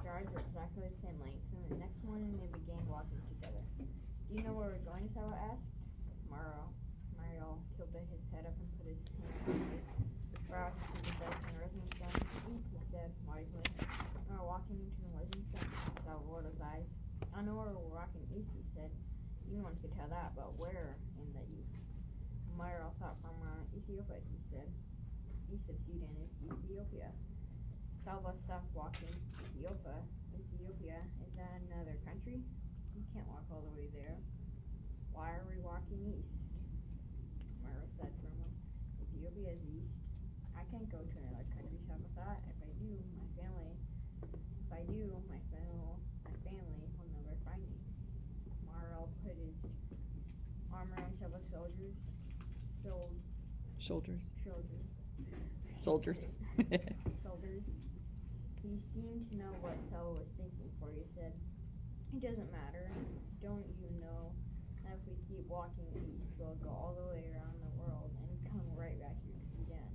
strides were exactly the same length, and the next morning they began walking together. Do you know where we're going? Salva asked. Mario tilted his head up and put his hand on his brow to see the dust and earth and stone. East, he said wisely. We're walking into the woods and sun. Salva rolled his eyes. I know where we're walking east, he said. Anyone could tell that, but where in the east? Mario thought for a moment. Ethiopia, he said. East of Sudan is Ethiopia. Salva stopped walking. Ethiopia? Is that another country? You can't walk all the way there. Why are we walking east? Mario said firmly. Ethiopia is east. I can't go to another country, Salva thought. If I do, my family will never find me. Mario put his arm around Salva's shoulders. He seemed to know what Salva was thinking, for he said, "It doesn't matter. Don't you know that if we keep walking east, we'll go all the way around the world and come right back here to Sudan.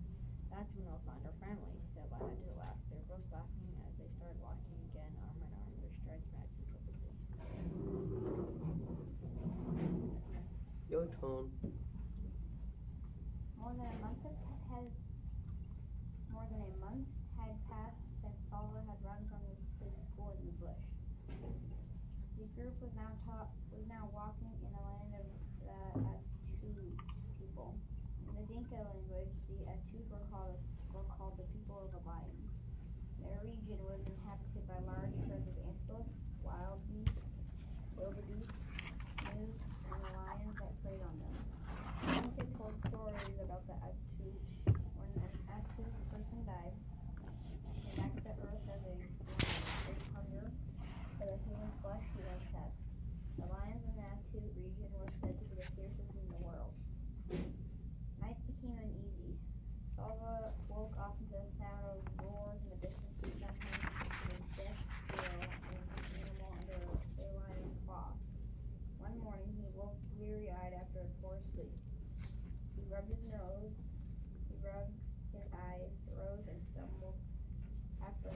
That's when we'll find our family." Salva had to laugh. They were both laughing as they started walking again, arm in arm, their strides matching perfectly. Your turn. More than a month had passed since Salva had run from his school in the bush. The group was now walking in a land of the Atut people. In the Dinka language, the Atut were called the people of the lion. Their region was inhabited by large herds of antelope, wild beasts, wildebeest, moose, and the lions that preyed on them. Dinka told stories about the Atut. When an Atut person died, came back to the earth as a great hunger for the human flesh he once had. The lions in the Atut region were said to be the fiercest in the world. Nights became uneasy. Salva woke often to the sound of roars in the distance, and sometimes to the death wail of an animal under a lion's claw. One morning he woke weary-eyed after a poor sleep. He rubbed his nose, he rubbed his eyes, rose, and stumbled after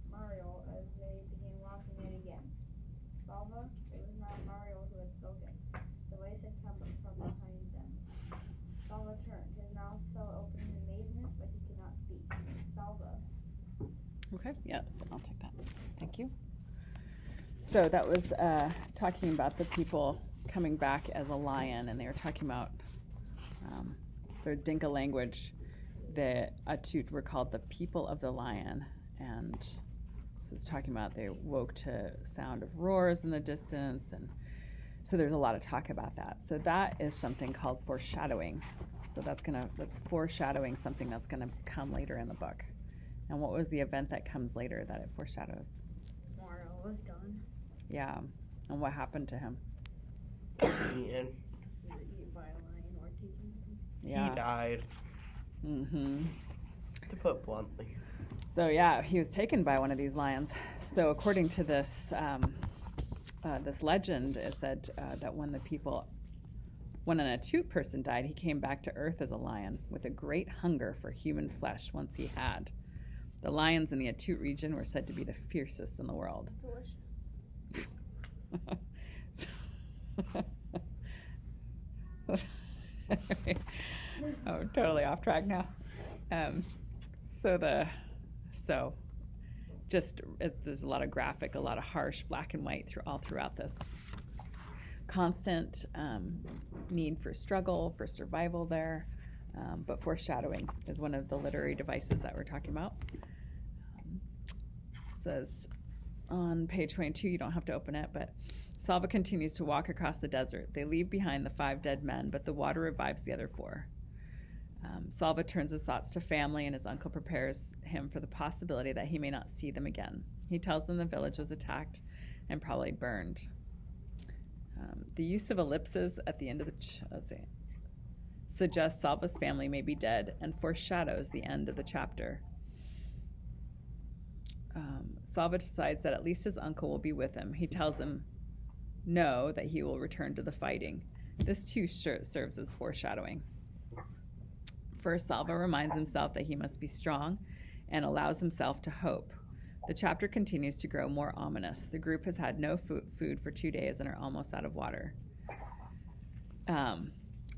Mario as they began walking yet again. Salva, it was not Mario who had spoken. The voice had come from behind them. Salva turned. His mouth fell open in amazement, but he could not speak. Salva. Okay, yeah, so I'll take that. Thank you. So that was talking about the people coming back as a lion, and they were talking about their Dinka language. The Atut were called the people of the lion, and this is talking about they woke to sound of roars in the distance, and so there's a lot of talk about that. So that is something called foreshadowing. So that's foreshadowing something that's gonna come later in the book. And what was the event that comes later that it foreshadows? Mario was done. Yeah, and what happened to him? And He was eaten by a lion or taken. Yeah. he died, Mm-hmm. to put bluntly. So yeah, he was taken by one of these lions. So according to this this legend, it said that when an Atut person died, he came back to earth as a lion with a great hunger for human flesh once he had. The lions in the Atut region were said to be the fiercest in the world. Oh, totally off track now. There's a lot of graphic, a lot of harsh black and white all throughout this. Constant need for struggle, for survival there, but foreshadowing is one of the literary devices that we're talking about. Says on page 22, you don't have to open it, but Salva continues to walk across the desert. They leave behind the 5 dead men, but the water revives the other 4. Salva turns his thoughts to family, and his uncle prepares him for the possibility that he may not see them again. He tells them the village was attacked and probably burned. The use of ellipses at the end of the suggests Salva's family may be dead and foreshadows the end of the chapter. Salva decides that at least his uncle will be with him. He tells him no, that he will return to the fighting. This too serves as foreshadowing. First, Salva reminds himself that he must be strong and allows himself to hope. The chapter continues to grow more ominous. The group has had no food for 2 days and are almost out of water.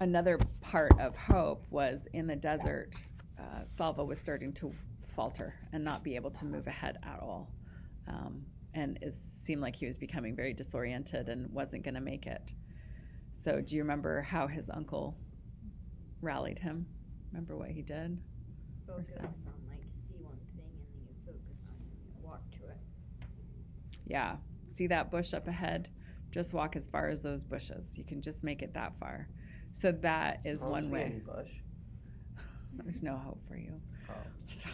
Another part of hope was in the desert, Salva was starting to falter and not be able to move ahead at all. And it seemed like he was becoming very disoriented and wasn't going to make it. So do you remember how his uncle rallied him? Remember what he did? Focus on, like, see one thing and then you focus on it and you walk to it. Yeah. See that bush up ahead? Just walk as far as those bushes. You can just make it that far. So that is I don't one see way. any bush. There's no hope for you. Oh. So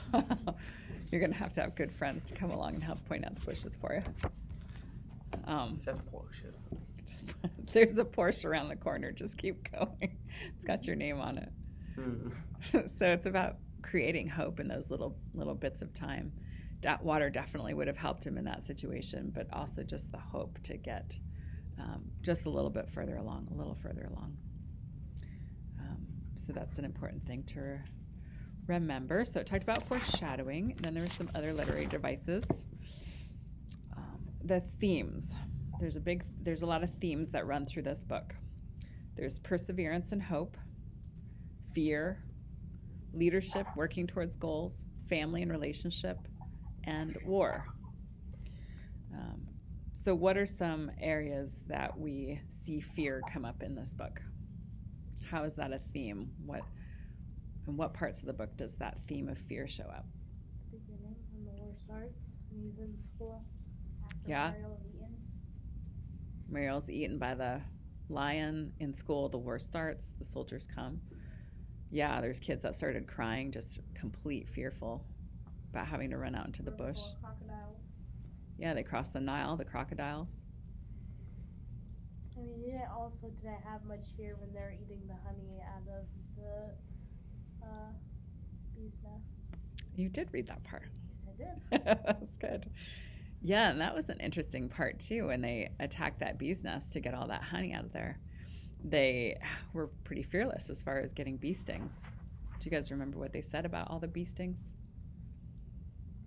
you're going to have good friends to come along and help point out the bushes for you. Just Porsches. There's a Porsche around the corner. Just keep going. It's got your name on it. So it's about creating hope in those little bits of time. That water definitely would have helped him in that situation, but also just the hope to get just a little bit further along, so that's an important thing to remember. So it talked about foreshadowing. Then there were some other literary devices. The themes. There's a lot of themes that run through this book. There's perseverance and hope, fear, leadership, working towards goals, family and relationship, and war. So what are some areas that we see fear come up in this book? How is that a theme? In what parts of the book does that theme of fear show up? Beginning when the war starts, and he's in school. After Yeah. Mariel's eaten. Muriel's eaten by the lion in school. The war starts. The soldiers come. Yeah, there's kids that started crying, just complete fearful about having to run out into the bush. Crocodile. Yeah, they cross the Nile, the crocodiles. I mean, didn't have much fear when they're eating the honey out of the bee's nest. You did read that part. Yes, I did. That's good. Yeah, and that was an interesting part too. When they attacked that bee's nest to get all that honey out of there, they were pretty fearless as far as getting bee stings. Do you guys remember what they said about all the bee stings?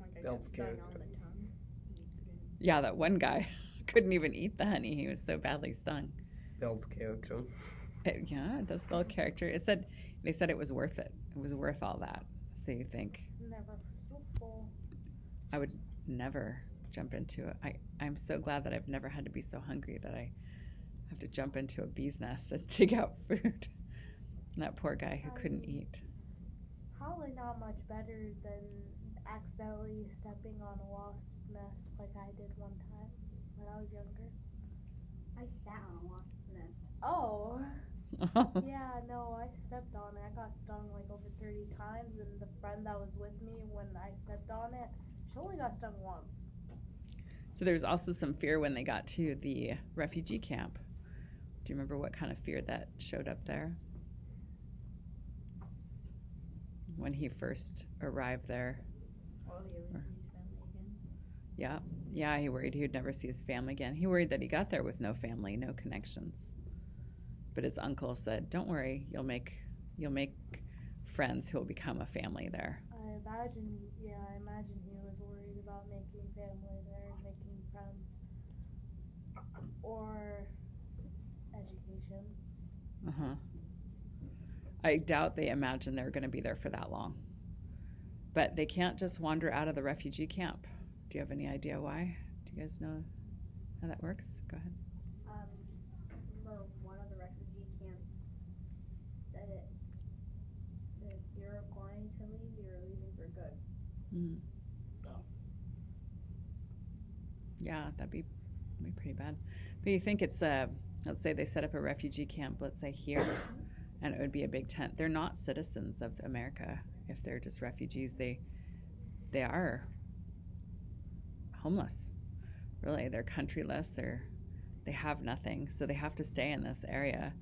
Like I Bell's got stung on character. the tongue. You couldn't- Yeah, that one guy couldn't even eat the honey. He was so badly stung. Bell's character. Yeah, it does build character. They said it was worth it. It was worth all that. So you think, Never so full. I would never jump into it. I'm so glad that I've never had to be so hungry that I have to jump into a bee's nest and dig out food. And that poor guy who couldn't eat. It's probably not much better than accidentally stepping on a wasp's nest like I did one time when I was younger. I sat on a wasp's nest. Oh. Yeah, no, I stepped on it. I got stung like over 30 times, and the friend that was with me when I stepped on it, she only got stung once. So there's also some fear when they got to the refugee camp. Do you remember what kind of fear that showed up there? When he first arrived there. Well, he ever see his family again? Yeah, he worried he would never see his family again. He worried that he got there with no family, no connections. But his uncle said, "Don't worry, you'll make friends who will become a family there." I imagine he was worried about making family there, making friends, or education. Uh-huh. I doubt they imagined they were going to be there for that long. But they can't just wander out of the refugee camp. Do you have any idea why? Do you guys know how that works? Go ahead. Remember one of the refugee camps said it. That if you're going to leave, you're leaving for good. Mm. Yeah, that'd be pretty bad. But you think it's let's say they set up a refugee camp, let's say here, and it would be a big tent. They're not citizens of America. If they're just refugees, they are homeless. Really, they're countryless. They have nothing, so they have to stay in this area.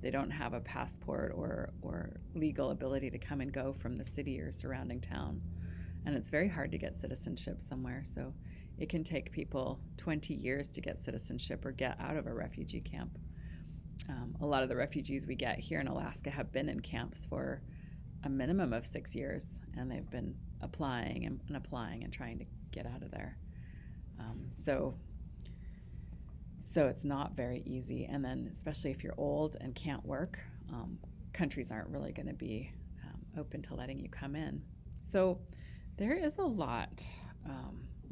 They don't have a passport or legal ability to come and go from the city or surrounding town. And it's very hard to get citizenship somewhere, so it can take people 20 years to get citizenship or get out of a refugee camp. A lot of the refugees we get here in Alaska have been in camps for a minimum of 6 years, and they've been applying and trying to get out of there. So it's not very easy. And then especially if you're old and can't work, countries aren't really going to be open to letting you come in. So there is a lot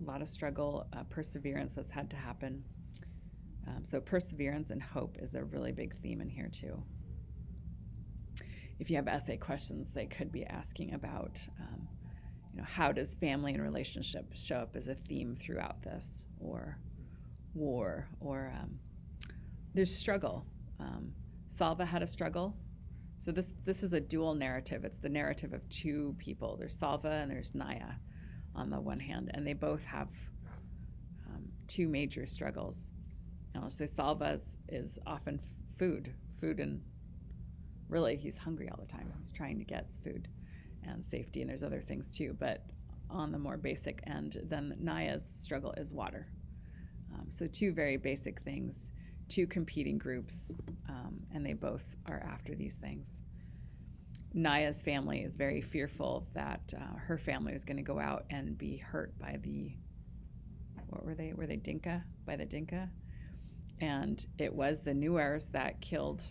of struggle, perseverance that's had to happen. So perseverance and hope is a really big theme in here too. If you have essay questions, they could be asking about, how does family and relationship show up as a theme throughout this, or war, or there's struggle. Salva had a struggle. So this is a dual narrative. It's the narrative of two people. There's Salva and there's Naya on the one hand, and they both have two major struggles. And I'll say Salva's is often food, and really he's hungry all the time. He's trying to get food and safety, and there's other things too. But on the more basic end, then Naya's struggle is water. So two very basic things, two competing groups, and they both are after these things. Naya's family is very fearful that her family is going to go out and be hurt by what were they? Were they Dinka? By the Dinka? And it was the Nuers that killed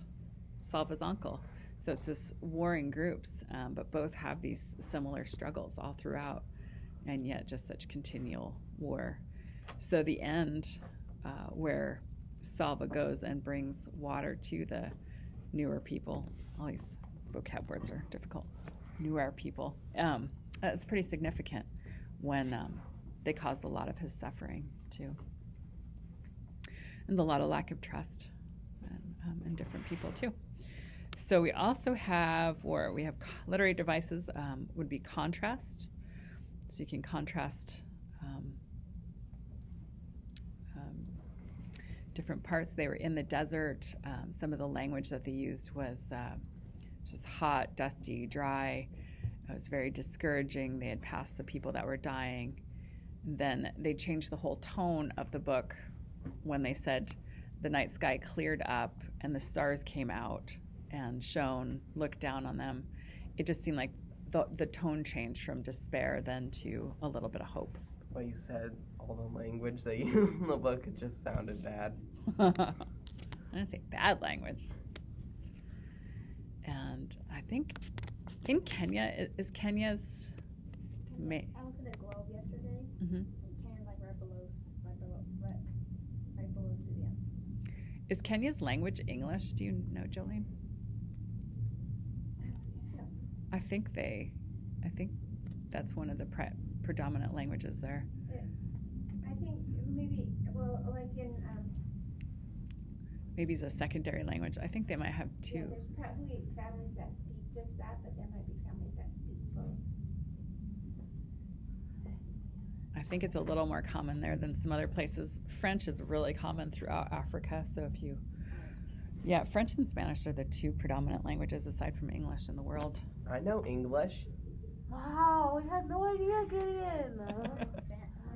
Salva's uncle. So it's this warring groups, but both have these similar struggles all throughout, and yet just such continual war. So the end, where Salva goes and brings water to the Nuer people, all these vocab words are difficult, Nuer people, it's pretty significant when they caused a lot of his suffering too. There's a lot of lack of trust in different people too. So we also have, literary devices would be contrast. So you can contrast different parts. They were in the desert. Some of the language that they used was just hot, dusty, dry. It was very discouraging. They had passed the people that were dying. And then they changed the whole tone of the book when they said the night sky cleared up and the stars came out and shone, looked down on them. It just seemed like the tone changed from despair then to a little bit of hope. Well, you said all the language they used in the book, it just sounded bad. I didn't say bad language. And I think in Kenya, is Kenya's... I went to the Globe yesterday, Mm-hmm. and Kenya's like right below Sudan. Is Kenya's language English? Do you know, Jolene? I think that's one of the predominant languages there. I think maybe, like in... Maybe it's a secondary language. I think they might have two. Yeah, there's probably families that speak just that, but there might be families that speak both. I think it's a little more common there than some other places. French is really common throughout Africa. So French and Spanish are the two predominant languages aside from English in the world. I know English. Wow, I had no idea, Gideon. I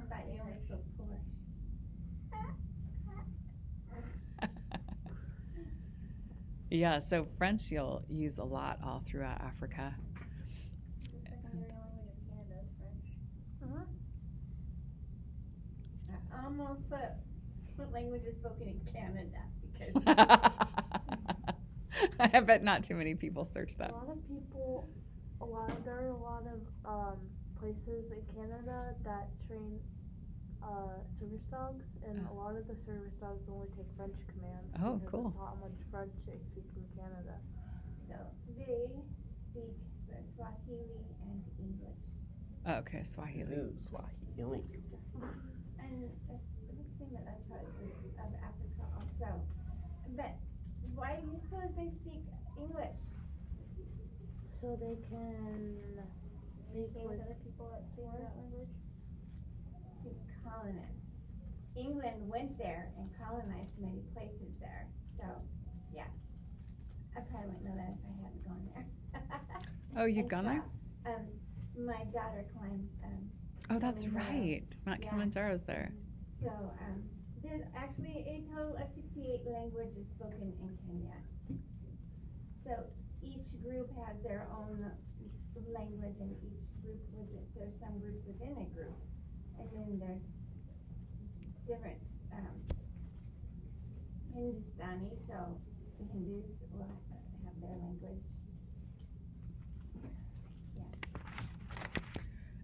thought you only spoke Polish. Yeah, so French you'll use a lot all throughout Africa. The secondary language of Canada is French. I almost put what language is spoken in Canada because I bet not too many people search that. There are a lot of places in Canada that train service dogs, and a lot of the service dogs only take French commands. Oh, because cool. of how much French they speak in Canada. so they speak the Swahili and English. Oh, okay, Swahili. Ooh, Swahili. And that's similar parts of Africa also. But why do you suppose they speak English? So they can speak Communicate with with other people that speak that language? The colonists. England went there and colonized many places there. So, yeah. I probably wouldn't know that if I hadn't gone there. Oh, you've gone there? My daughter climbed. Oh, that's Kilimanjaro. right. Mount Yeah. Kilimanjaro's there. So, there's actually a total of 68 languages spoken in Kenya. So each group has their own language, and each group there's some groups within a group. And then there's different Hindustani, so the Hindus will have their language.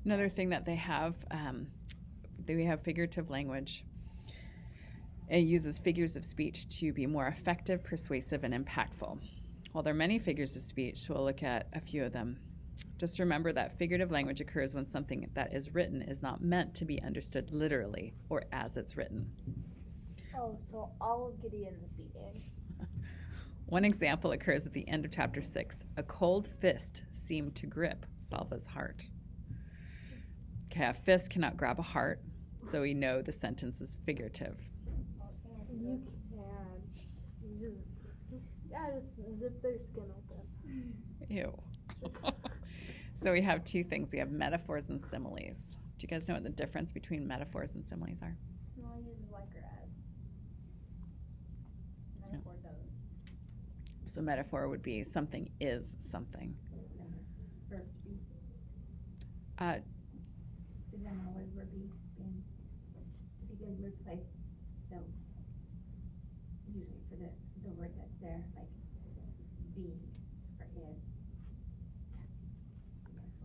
Another thing that they have figurative language. It uses figures of speech to be more effective, persuasive, and impactful. While there are many figures of speech, we'll look at a few of them. Just remember that figurative language occurs when something that is written is not meant to be understood literally or as it's written. Oh, so all of Gideon is beaten. One example occurs at the end of chapter 6. A cold fist seemed to grip Salva's heart. Okay, a fist cannot grab a heart, so we know the sentence is figurative. You can. Just zip their skin open. Ew. So we have two things. We have metaphors and similes. Do you guys know what the difference between metaphors and similes are? Small uses like or as. Metaphor doesn't. So metaphor would be something is something. Verb to be. Does that know what verb be in? Because we replace the usually for the word that's there, like be or is.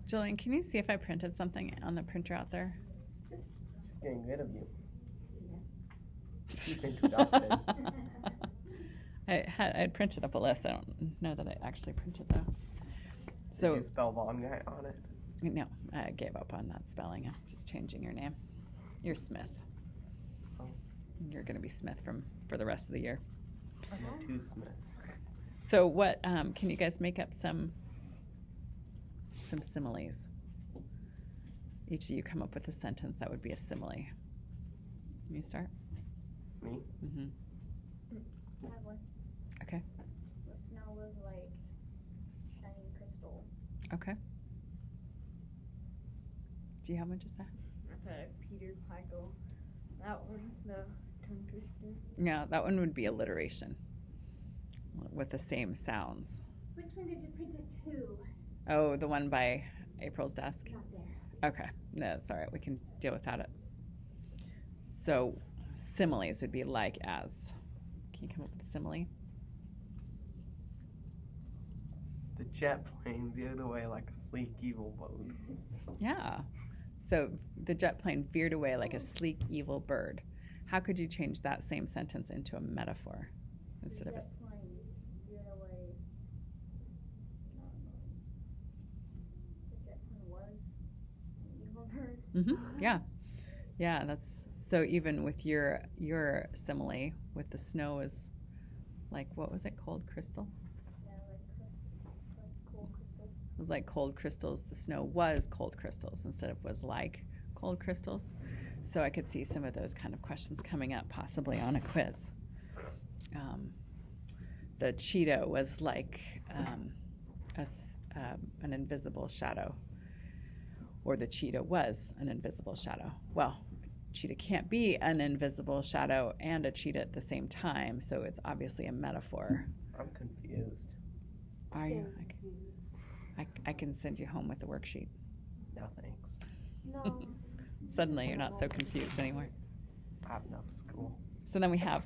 Jillian, can you see if I printed something on the printer out there? Just getting rid of you. See You've been too often. I printed up a list. I don't know that I actually printed though. So Did you spell long guy on it? no, I gave up on that spelling. I'm just changing your name. You're Smith. Oh. You're going to be Smith for the rest of the year. I know two Smiths. So what? Can you guys make up some similes? Each of you come up with a sentence that would be a simile. Can you start? Me? Mm-hmm. I have one. Okay. The snow was like shining crystal. Okay. Do you have one just that? Peter Pico. That one, the tongue twister. Yeah, that one would be alliteration with the same sounds. Which one did you print it to? Oh, the one by April's desk? Not there. Okay. No, that's all right. We can deal without it. So similes would be like as. Can you come up with a simile? The jet plane veered away like a sleek evil boat. Yeah. So the jet plane veered away like a sleek, evil bird. How could you change that same sentence into a metaphor instead of a... The jet plane veered away. The jet plane was an evil bird. Mm-hmm. Yeah. Yeah, that's... So even with your simile, with the snow is like, what was it, cold crystal? Yeah, like cool crystals. It was like cold crystals. The snow was cold crystals instead of was like cold crystals. So I could see some of those kind of questions coming up possibly on a quiz. The cheetah was like an invisible shadow, or the cheetah was an invisible shadow. Well, cheetah can't be an invisible shadow and a cheetah at the same time, so it's obviously a metaphor. I'm confused. Are you? I can send you home with the worksheet. No thanks. No. Suddenly you're not so confused anymore. I have enough school. So then we have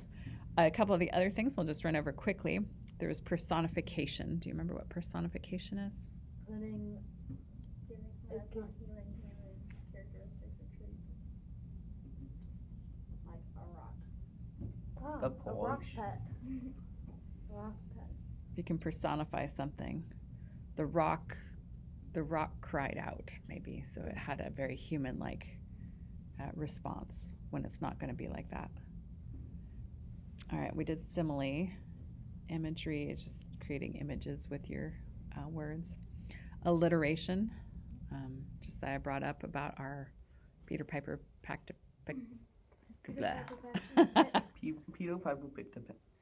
a couple of the other things we'll just run over quickly. There's personification. Do you remember what personification is? Putting Giving something that's not human characteristics or traits. like a rock. The A rock Polish. pet. Rock pet. You can personify something. The rock cried out, maybe, so it had a very human-like response when it's not going to be like that. All right, we did simile. Imagery is just creating images with your words. Alliteration, just that I brought up about our Peter Piper packed Peter Piper picked a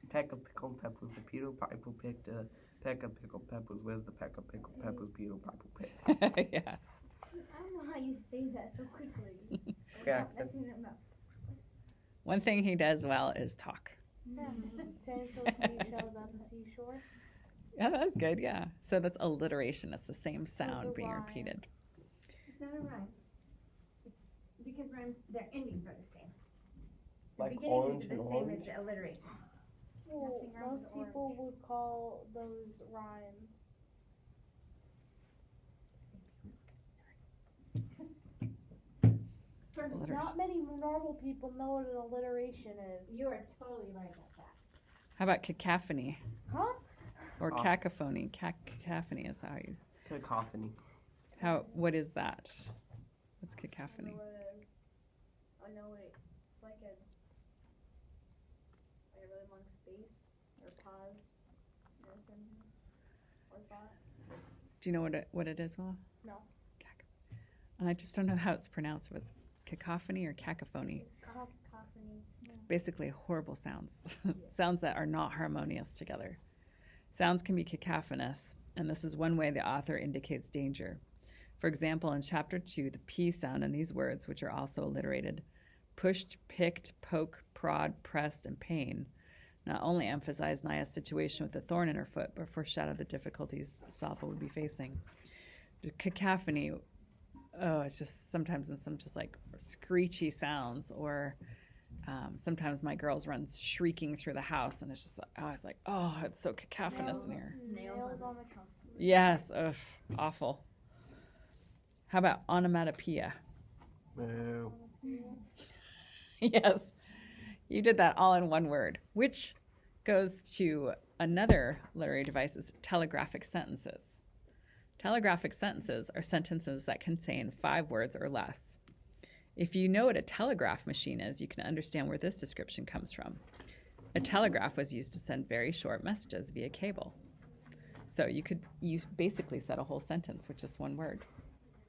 peck of pickled peppers. The Peter Piper picked a peck of pickled peppers. Where's the peck of pickled peppers Peter Piper picked? Yes. I don't know how you say that so quickly. Yeah. Without messing them up. One thing he does well is talk. Saying so seashells on the seashore. Yeah, that's good, yeah. So that's alliteration. It's the same it's sound a being rhyme. repeated. It's not a rhyme. because their endings are the same. The Like beginning orange is and the same orange? as the alliteration. Well, Nothing rhymes most with people would call those rhymes. Alliteration. Not many normal people know what an alliteration is. You are totally right about that. How about cacophony? Huh? Or Oh. cacophony? Cacophony is how you. Cacophony. What is that? What's I cacophony? know what it is. I know it. It's like a really long space or pause in a sentence or thought. Do you know what it is, Will? No. And I just don't know how it's pronounced. If it's cacophony or cacophony. It's cacophony. It's basically horrible sounds. Sounds that are not harmonious together. Sounds can be cacophonous, and this is one way the author indicates danger. For example, in chapter 2, the P sound in these words, which are also alliterated, pushed, picked, poke, prod, pressed, and pain, not only emphasize Naya's situation with the thorn in her foot, but foreshadowed the difficulties Salva would be facing. The cacophony, it's just sometimes in some just like screechy sounds, or sometimes my girls run shrieking through the house, and it's just, it's like, it's so cacophonous in here. Nails on the trunk. Yes, awful. How about onomatopoeia? Moo. Yes, you did that all in one word, which goes to another literary device, is telegraphic sentences. Telegraphic sentences are sentences that contain 5 words or less. If you know what a telegraph machine is, you can understand where this description comes from. A telegraph was used to send very short messages via cable. So you basically said a whole sentence with just one word.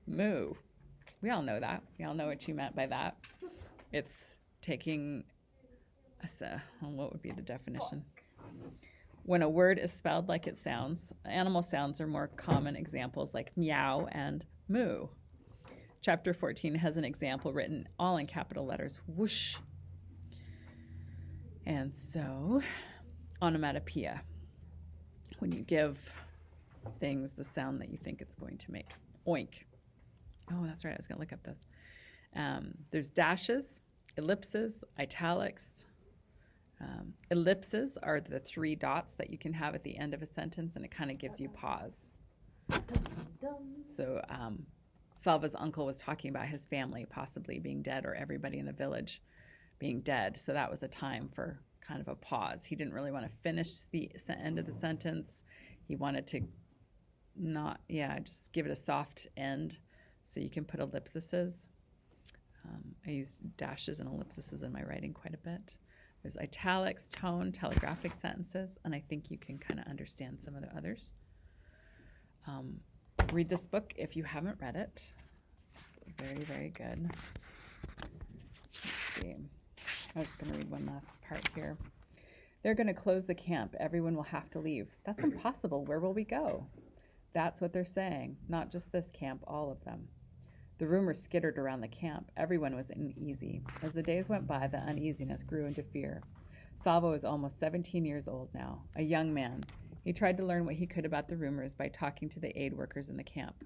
Moo. We all know that. We all know what you meant by that. It's taking what would be the definition? When a word is spelled like it sounds, animal sounds are more common examples like meow and moo. Chapter 14 has an example written all in capital letters, whoosh. And so, onomatopoeia. When you give things the sound that you think it's going to make. Oink. Oh, that's right. I was going to look up this. There's dashes, ellipses, italics. Ellipses are the 3 dots that you can have at the end of a sentence, and it kind of gives you pause. So Salva's uncle was talking about his family possibly being dead, or everybody in the village being dead. So that was a time for kind of a pause. He didn't really want to finish the end of the sentence. He wanted to just give it a soft end. So you can put ellipses. I use dashes and ellipses in my writing quite a bit. There's italics, tone, telegraphic sentences, and I think you can kind of understand some of the others. Read this book if you haven't read it. It's very, very good. Let's see. I was just going to read one last part here. They're going to close the camp. Everyone will have to leave. That's impossible. Where will we go? That's what they're saying. Not just this camp, all of them. The rumors skittered around the camp. Everyone was uneasy. As the days went by, the uneasiness grew into fear. Salvo was almost 17 years old now, a young man. He tried to learn what he could about the rumors by talking to the aid workers in the camp.